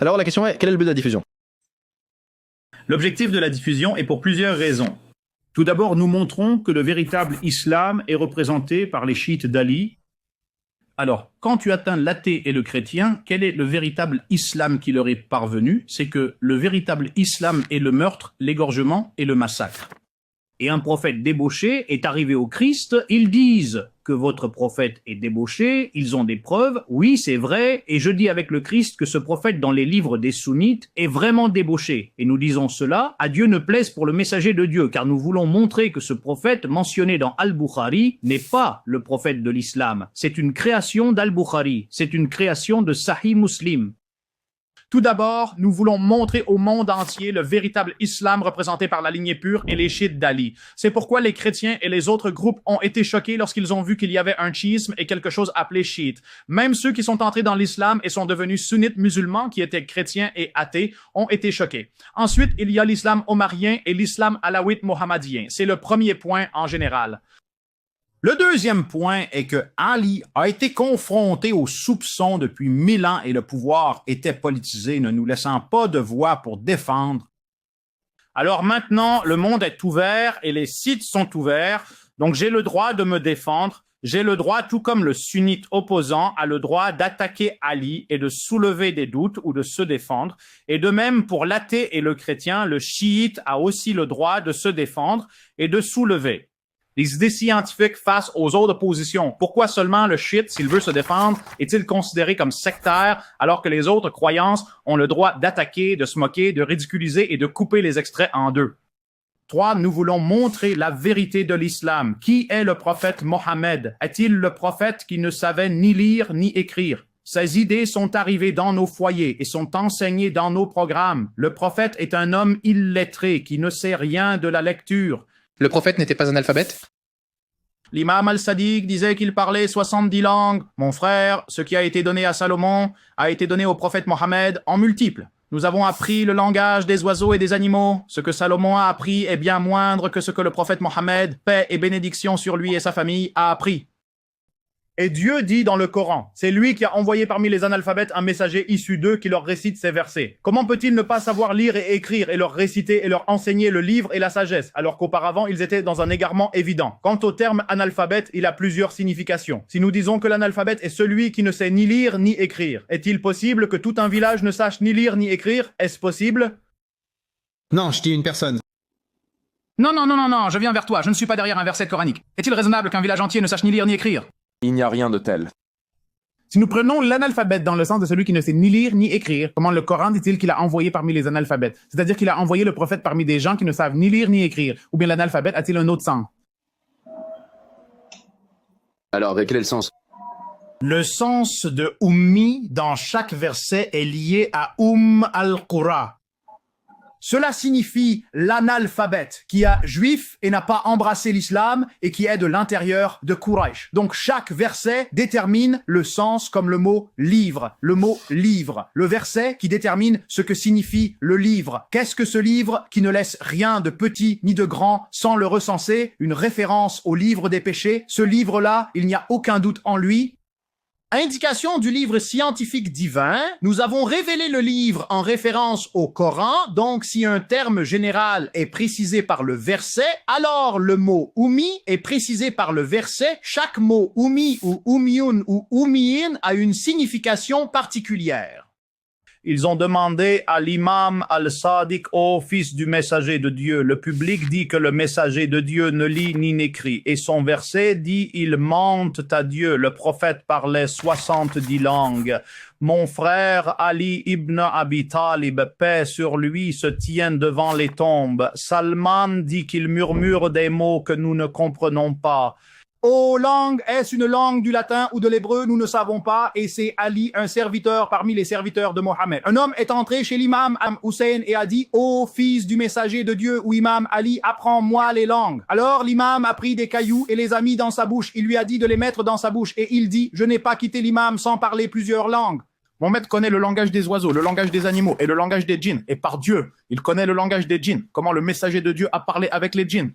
Alors la question est, quel est le but de la diffusion? L'objectif de la diffusion est pour plusieurs raisons. Tout d'abord, nous montrons que le véritable islam est représenté par les chiites d'Ali. Alors, quand tu atteins l'athée et le chrétien, quel est le véritable islam qui leur est parvenu? C'est que le véritable islam est le meurtre, l'égorgement et le massacre. Et un prophète débauché est arrivé au Christ, ils disent que votre prophète est débauché, ils ont des preuves, oui c'est vrai, et je dis avec le Christ que ce prophète dans les livres des sunnites est vraiment débauché. Et nous disons cela, à Dieu ne plaise pour le messager de Dieu, car nous voulons montrer que ce prophète mentionné dans Al-Bukhari n'est pas le prophète de l'islam. C'est une création d'Al-Bukhari, c'est une création de Sahih Muslim. Tout d'abord, nous voulons montrer au monde entier le véritable islam représenté par la lignée pure et les chiites d'Ali. C'est pourquoi les chrétiens et les autres groupes ont été choqués lorsqu'ils ont vu qu'il y avait un chiisme et quelque chose appelé chiite. Même ceux qui sont entrés dans l'islam et sont devenus sunnites musulmans, qui étaient chrétiens et athées, ont été choqués. Ensuite, il y a l'islam omarien et l'islam alawite mohammadien. C'est le premier point en général. Le deuxième point est que Ali a été confronté aux soupçons depuis 1000 ans et le pouvoir était politisé, ne nous laissant pas de voix pour défendre. Alors maintenant, le monde est ouvert et les sites sont ouverts, donc j'ai le droit de me défendre. J'ai le droit, tout comme le sunnite opposant, a le droit d'attaquer Ali et de soulever des doutes ou de se défendre. Et de même, pour l'athée et le chrétien, le chiite a aussi le droit de se défendre et de soulever. Les idées scientifiques face aux autres positions. Pourquoi seulement le chiite, s'il veut se défendre, est-il considéré comme sectaire alors que les autres croyances ont le droit d'attaquer, de se moquer, de ridiculiser et de couper les extraits en deux? 3. Nous voulons montrer la vérité de l'islam. Qui est le prophète Mohammed? Est-il le prophète qui ne savait ni lire ni écrire? Ces idées sont arrivées dans nos foyers et sont enseignées dans nos programmes. Le prophète est un homme illettré qui ne sait rien de la lecture. Le prophète n'était pas analphabète? L'imam al-Sadiq disait qu'il parlait 70 langues. Mon frère, ce qui a été donné à Salomon a été donné au prophète Mohammed en multiples. Nous avons appris le langage des oiseaux et des animaux. Ce que Salomon a appris est bien moindre que ce que le prophète Mohammed, paix et bénédiction sur lui et sa famille, a appris. Et Dieu dit dans le Coran, c'est lui qui a envoyé parmi les analphabètes un messager issu d'eux qui leur récite ces versets. Comment peut-il ne pas savoir lire et écrire et leur réciter et leur enseigner le livre et la sagesse, alors qu'auparavant ils étaient dans un égarement évident? Quant au terme analphabète, il a plusieurs significations. Si nous disons que l'analphabète est celui qui ne sait ni lire ni écrire, est-il possible que tout un village ne sache ni lire ni écrire? Est-ce possible? Non, je dis une personne. Non, je viens vers toi, je ne suis pas derrière un verset coranique. Est-il raisonnable qu'un village entier ne sache ni lire ni écrire? Il n'y a rien de tel. Si nous prenons l'analphabète dans le sens de celui qui ne sait ni lire ni écrire, comment le Coran dit-il qu'il a envoyé parmi les analphabètes? C'est-à-dire qu'il a envoyé le prophète parmi des gens qui ne savent ni lire ni écrire. Ou bien l'analphabète a-t-il un autre sens? Alors, quel est le sens? Le sens de ummi dans chaque verset est lié à al-Qura. Cela signifie l'analphabète, qui est juif et n'a pas embrassé l'islam et qui est de l'intérieur de Quraysh. Donc chaque verset détermine le sens comme le mot livre. Le mot livre. Le verset qui détermine ce que signifie le livre. Qu'est-ce que ce livre qui ne laisse rien de petit ni de grand sans le recenser? Une référence au livre des péchés. Ce livre-là, il n'y a aucun doute en lui. Indication du livre scientifique divin, nous avons révélé le livre en référence au Coran, donc si un terme général est précisé par le verset, alors le mot ummi est précisé par le verset. Chaque mot ummi ou ummiyun ou ummiyin a une signification particulière. Ils ont demandé à l'imam al-Sadiq, ô fils du messager de Dieu. Le public dit que le messager de Dieu ne lit ni n'écrit. Et son verset dit, ils mentent à Dieu. Le prophète parlait 70 langues. Mon frère Ali ibn Abi Talib, paix sur lui, se tient devant les tombes. Salman dit qu'il murmure des mots que nous ne comprenons pas. Ô langue, est-ce une langue du latin ou de l'hébreu? Nous ne savons pas, et c'est Ali, un serviteur parmi les serviteurs de Mohammed. Un homme est entré chez l'imam Hussein et a dit, ô fils du messager de Dieu, ou imam Ali, apprends-moi les langues. Alors l'imam a pris des cailloux et les a mis dans sa bouche. Il lui a dit de les mettre dans sa bouche, et il dit, je n'ai pas quitté l'imam sans parler plusieurs langues. Mon maître connaît le langage des oiseaux, le langage des animaux et le langage des djinns. Et par Dieu, il connaît le langage des djinns. Comment le messager de Dieu a parlé avec les djinns.